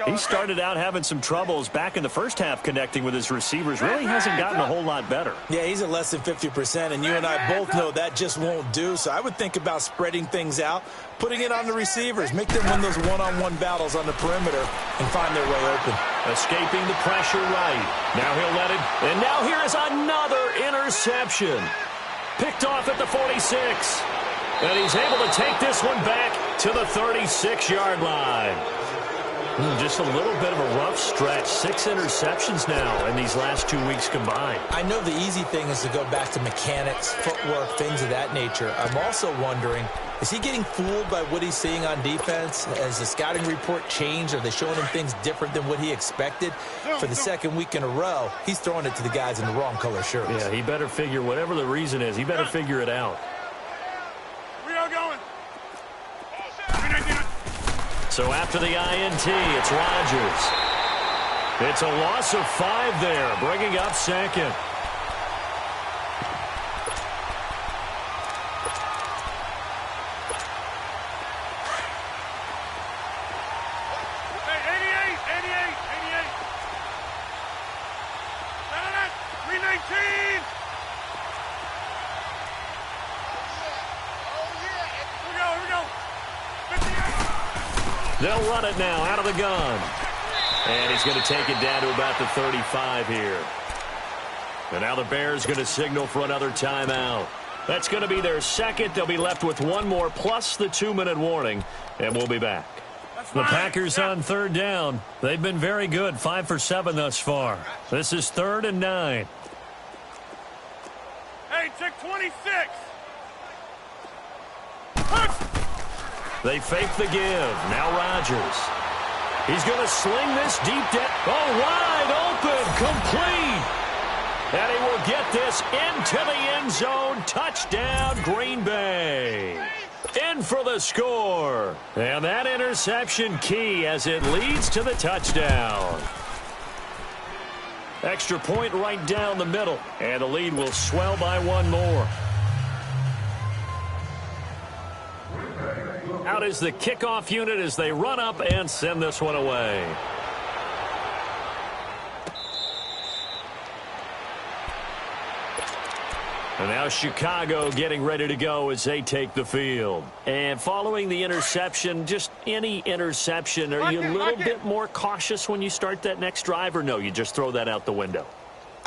He started out having some troubles back in the first half connecting with his receivers. Really hasn't gotten a whole lot better. Yeah, he's at less than 50%, and you and I both know that just won't do. So I would think about spreading things out, putting it on the receivers, make them win those one-on-one battles on the perimeter and find their way open. Escaping the pressure right. Now he'll let it. And now here is another interception. Picked off at the 46. And he's able to take this one back to the 36-yard line. Just a little bit of a rough stretch. 6 interceptions now in these last 2 weeks combined. I know the easy thing is to go back to mechanics, footwork, things of that nature. I'm also wondering, is he getting fooled by what he's seeing on defense? Has the scouting report changed? Are they showing him things different than what he expected? For the 2nd week in a row, he's throwing it to the guys in the wrong color shirts. Yeah, he better figure, whatever the reason is, he better figure it out. We are going. So after the INT, it's Rodgers. It's a loss of 5 there, bringing up 2nd. Hey, 88. 319. Here we go. 58. They'll run it now out of the gun. And he's going to take it down to about the 35 here. And now the Bears going to signal for another timeout. That's going to be their 2nd. They'll be left with 1 more plus the 2-minute warning. And we'll be back. The Packers on 3rd down. They've been very good. 5 for 7 thus far. This is 3rd and 9. Hey, check 26. They fake the give. Now Rodgers. He's going to sling this deep down. Oh, wide open. Complete. And he will get this into the end zone. Touchdown, Green Bay. In for the score. And that interception key as it leads to the touchdown. Extra point right down the middle. And the lead will swell by 1 more. Out is the kickoff unit as they run up and send this one away. And now Chicago getting ready to go as they take the field. And following the interception, just any interception, are you a little bit more cautious when you start that next drive, or no, you just throw that out the window?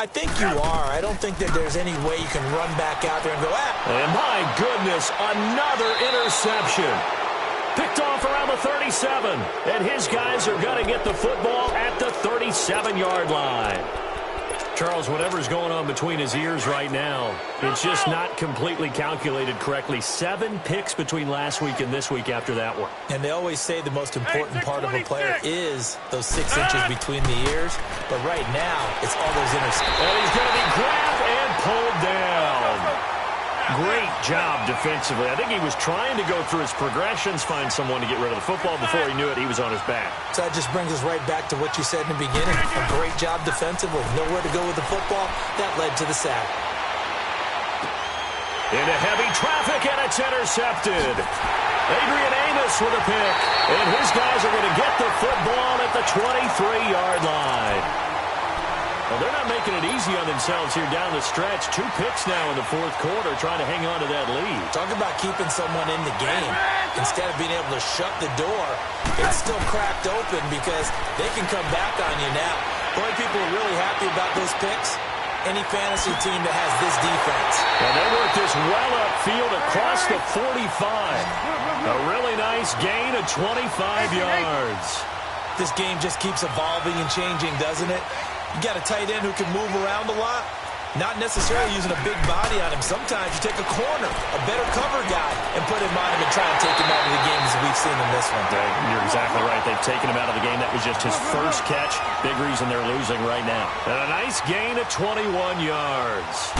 I think you are. I don't think that there's any way you can run back out there and go, And my goodness, another interception. Picked off around the 37. And his guys are going to get the football at the 37-yard line. Charles, whatever's going on between his ears right now, it's just not completely calculated correctly. 7 picks between last week and this week after that one. And they always say the most important part of a player is those 6 inches between the ears. But right now, it's all those interceptions. And he's going to be grabbed and pulled down. Great job defensively. I think he was trying to go through his progressions, find someone to get rid of the football. Before he knew it, he was on his back. So that just brings us right back to what you said in the beginning. A great job defensively. Nowhere to go with the football. That led to the sack. Into heavy traffic, and it's intercepted. Adrian Amos with a pick. And his guys are going to get the football at the 23-yard line. Well, they're not making it easy on themselves here down the stretch. 2 picks now in the fourth quarter, trying to hang on to that lead. Talk about keeping someone in the game. Instead of being able to shut the door, it's still cracked open because they can come back on you now. The only people are really happy about those picks, any fantasy team that has this defense. And they work this well upfield across the 45. A really nice gain of 25 yards. This game just keeps evolving and changing, doesn't it? You got a tight end who can move around a lot, not necessarily using a big body on him. Sometimes you take a corner, a better cover guy, and put him on him and try and take him out of the game as we've seen in this one. You're exactly right. They've taken him out of the game. That was just his first catch. Big reason they're losing right now. And a nice gain of 21 yards.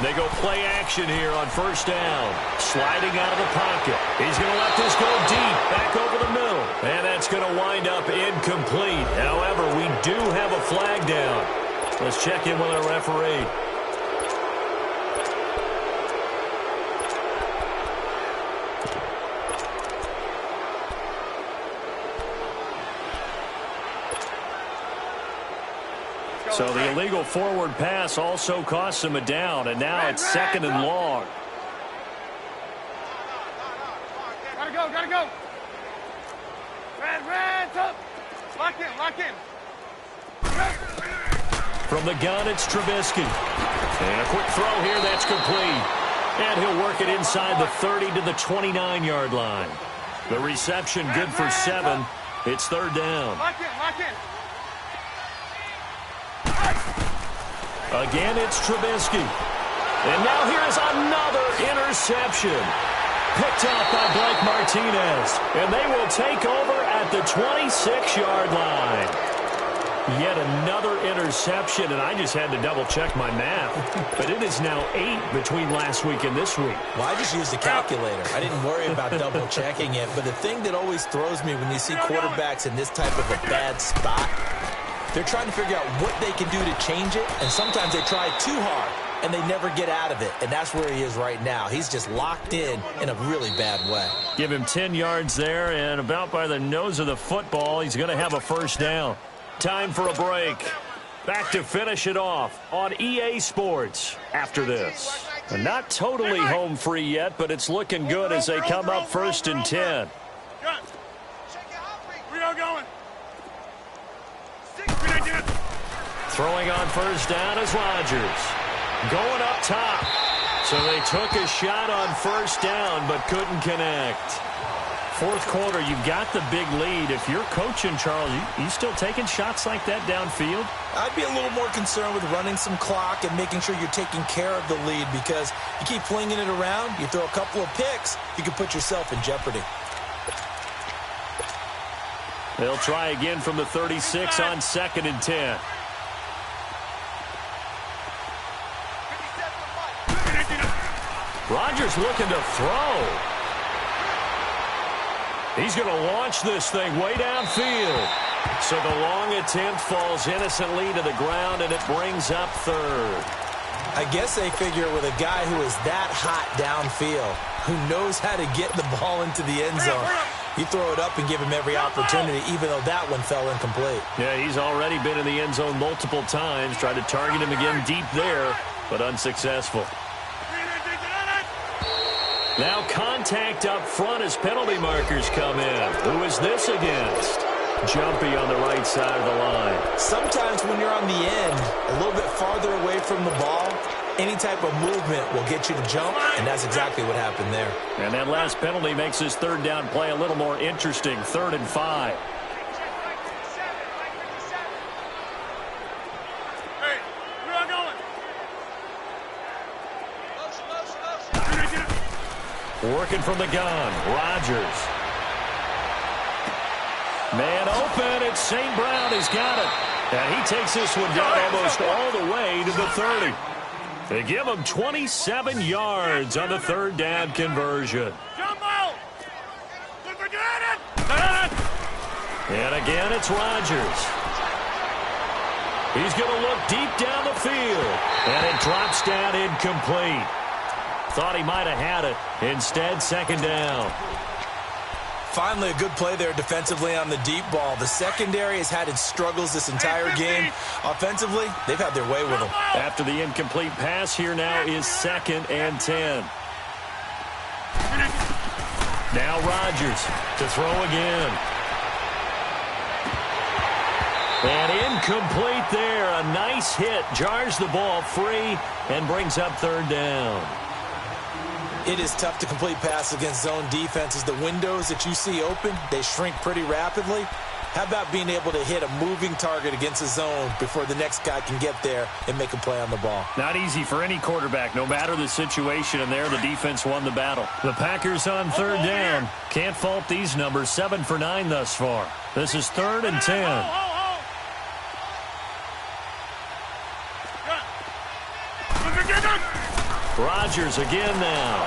They go play action here on first down. Sliding out of the pocket. He's going to let this go deep, back over the middle. And that's going to wind up incomplete. However, we do have a flag down. Let's check in with our referee. So the illegal forward pass also costs him a down, and now it's 2nd and long. Gotta go. Red, up. Lock in. From the gun, it's Trubisky. And a quick throw here, that's complete. And he'll work it inside the 30 to the 29-yard line. The reception good for 7. It's 3rd down. Lock in. Again, it's Trubisky. And now here is another interception. Picked up by Blake Martinez. And they will take over at the 26-yard line. Yet another interception, and I just had to double-check my math. But it is now 8 between last week and this week. Well, I just used a calculator. I didn't worry about double-checking it. But the thing that always throws me when you see quarterbacks in this type of a bad spot, they're trying to figure out what they can do to change it, and sometimes they try too hard, and they never get out of it, and that's where he is right now. He's just locked in a really bad way. Give him 10 yards there, and about by the nose of the football, he's going to have a first down. Time for a break. Back to finish it off on EA Sports after this. And not totally home free yet, but it's looking good as they come up 1st and 10. We are going. Throwing on first down is Rodgers. Going up top. So they took a shot on first down but couldn't connect. Fourth quarter, you've got the big lead. If you're coaching, Charles, you still taking shots like that downfield? I'd be a little more concerned with running some clock and making sure you're taking care of the lead, because you keep flinging it around, you throw a couple of picks, you can put yourself in jeopardy. They'll try again from the 36 on 2nd and 10. Rodgers looking to throw. He's going to launch this thing way downfield. So the long attempt falls innocently to the ground, and it brings up 3rd. I guess they figure with a guy who is that hot downfield, who knows how to get the ball into the end zone, you throw it up and give him every opportunity, even though that one fell incomplete. Yeah, he's already been in the end zone multiple times. Tried to target him again deep there, but unsuccessful. Now contact up front as penalty markers come in. Who is this against? Jumpy on the right side of the line. Sometimes when you're on the end, a little bit farther away from the ball, any type of movement will get you to jump, and that's exactly what happened there. And that last penalty makes his third down play a little more interesting. 3rd and 5. Hey, where are you going? Working from the gun. Rodgers. Man open. It's St. Brown. He's got it. And he takes this one down almost all the way to the 30. They give him 27 yards on the 3rd down conversion. And again, it's Rodgers. He's going to look deep down the field. And it drops down incomplete. Thought he might have had it. Instead, 2nd down. Finally, a good play there defensively on the deep ball. The secondary has had its struggles this entire game. Offensively, they've had their way with them. After the incomplete pass, here now is 2nd and 10. Now Rodgers to throw again. And incomplete there. A nice hit. Jars the ball free and brings up 3rd down. It is tough to complete pass against zone defenses. The windows that you see open, they shrink pretty rapidly. How about being able to hit a moving target against a zone before the next guy can get there and make a play on the ball? Not easy for any quarterback, no matter the situation, and there the defense won the battle. The Packers on 3rd down. Can't fault these numbers. 7 for 9 thus far. This is 3rd and 10. Rodgers again now.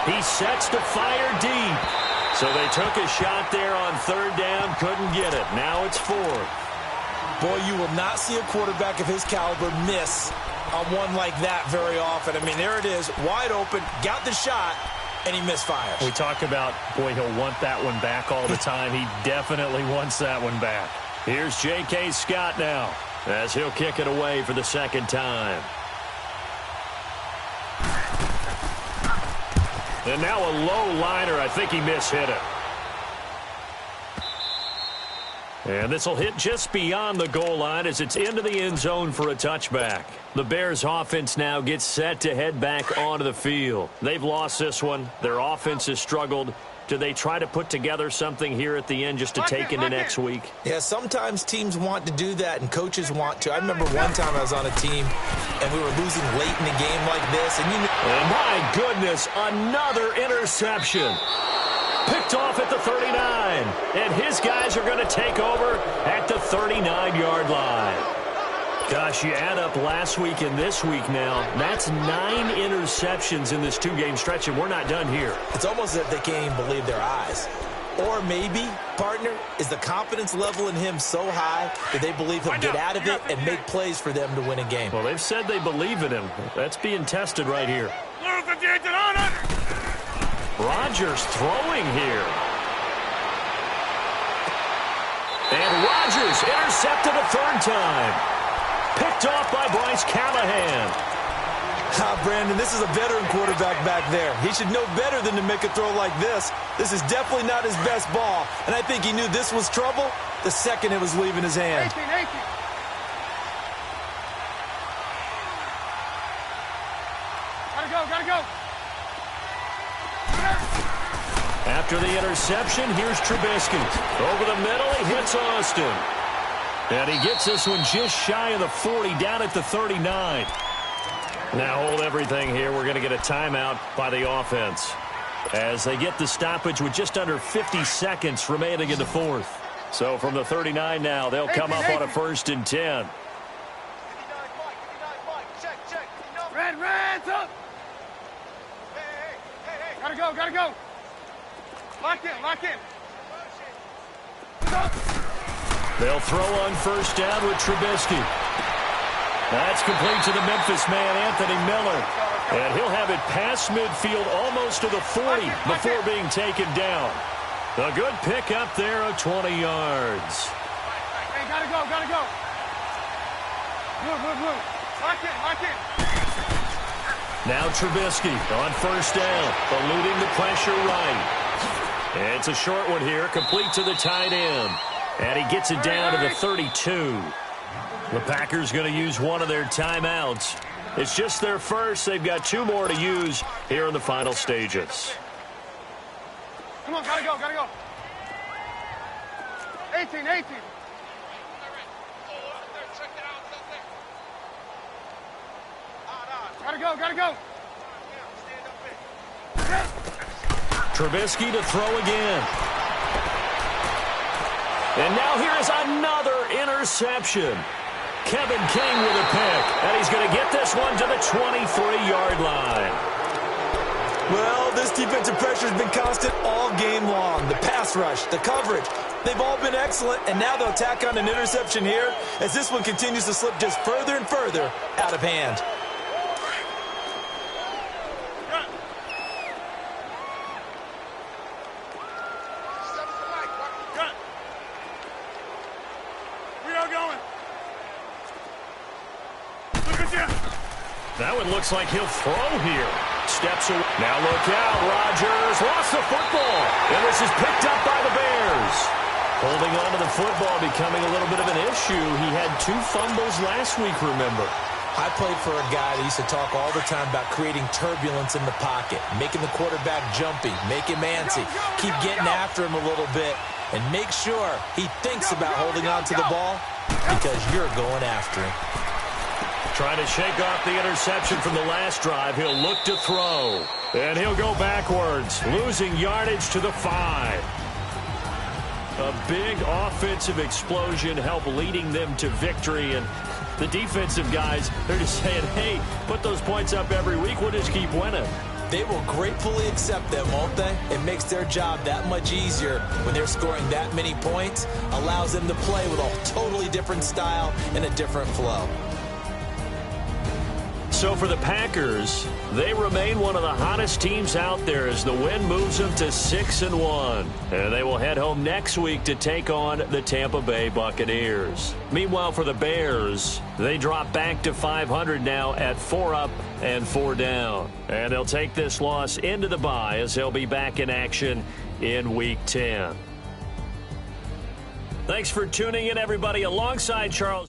He sets to fire deep. So they took a shot there on 3rd down, couldn't get it. Now it's 4th. Boy, you will not see a quarterback of his caliber miss on one like that very often. I mean, there it is, wide open, got the shot, and he misfires. We talk about, boy, he'll want that one back all the time. He definitely wants that one back. Here's J.K. Scott now, as he'll kick it away for the 2nd time. And now a low liner. I think he mishit it. And this will hit just beyond the goal line as it's into the end zone for a touchback. The Bears offense now gets set to head back onto the field. They've lost this one. Their offense has struggled. Do they try to put together something here at the end just to take into next week? Yeah, sometimes teams want to do that and coaches want to. I remember one time I was on a team and we were losing late in the game like this. And oh, my goodness, another interception. Picked off at the 39. And his guys are going to take over at the 39-yard line. Gosh, you add up last week and this week now, that's 9 interceptions in this 2-game stretch, and we're not done here. It's almost as if they can't even believe their eyes. Or maybe, partner, is the confidence level in him so high that they believe he'll get out of it and make plays for them to win a game. Well, they've said they believe in him. That's being tested right here. Rodgers throwing here. And Rodgers intercepted a 3rd time. Picked off by Bryce Callahan. Brandon, this is a veteran quarterback back there. He should know better than to make a throw like this. This is definitely not his best ball, and I think he knew this was trouble the second it was leaving his hand. 18. Gotta go. After the interception, here's Trubisky. Over the middle, he hits Austin. And he gets this one just shy of the 40, down at the 39. Now hold everything here. We're going to get a timeout by the offense as they get the stoppage with just under 50 seconds remaining in the 4th. So from the 39 now, they'll come up on a 1st and 10. Red, up. Hey. Gotta go. Lock in. They'll throw on 1st down with Trubisky. That's complete to the Memphis man, Anthony Miller. And he'll have it past midfield almost to the 40 before being taken down. A good pick up there of 20 yards. Hey, gotta go. Move. Lock in. Now Trubisky on 1st down, eluding the pressure right. It's a short one here, complete to the tight end. And he gets it down to the 32. The Packers going to use one of their timeouts. It's just their first. They've got 2 more to use here in the final stages. Come on, gotta go, gotta go. 18, 18. Gotta go, gotta go. Trubisky to throw again. And now here is another interception. Kevin King with a pick, and he's going to get this one to the 23-yard line. Well, this defensive pressure has been constant all game long. The pass rush, the coverage, they've all been excellent, and now they'll tack on an interception here as this one continues to slip just further and further out of hand. That one looks like he'll throw here. Steps away. Now look out. Rodgers lost the football. And this is picked up by the Bears. Holding on to the football becoming a little bit of an issue. He had 2 fumbles last week, remember. I played for a guy that used to talk all the time about creating turbulence in the pocket, making the quarterback jumpy, make him antsy, keep getting after him a little bit, and make sure he thinks about holding on to the ball because you're going after him. Trying to shake off the interception from the last drive. He'll look to throw. And he'll go backwards, losing yardage to the 5. A big offensive explosion helped leading them to victory. And the defensive guys, they're just saying, hey, put those points up every week. We'll just keep winning. They will gratefully accept them, won't they? It makes their job that much easier when they're scoring that many points. Allows them to play with a totally different style and a different flow. So for the Packers, they remain one of the hottest teams out there as the win moves them to 6-1. And they will head home next week to take on the Tampa Bay Buccaneers. Meanwhile, for the Bears, they drop back to 500 now at 4 up and 4 down. And they'll take this loss into the bye as they'll be back in action in Week 10. Thanks for tuning in, everybody, alongside Charles.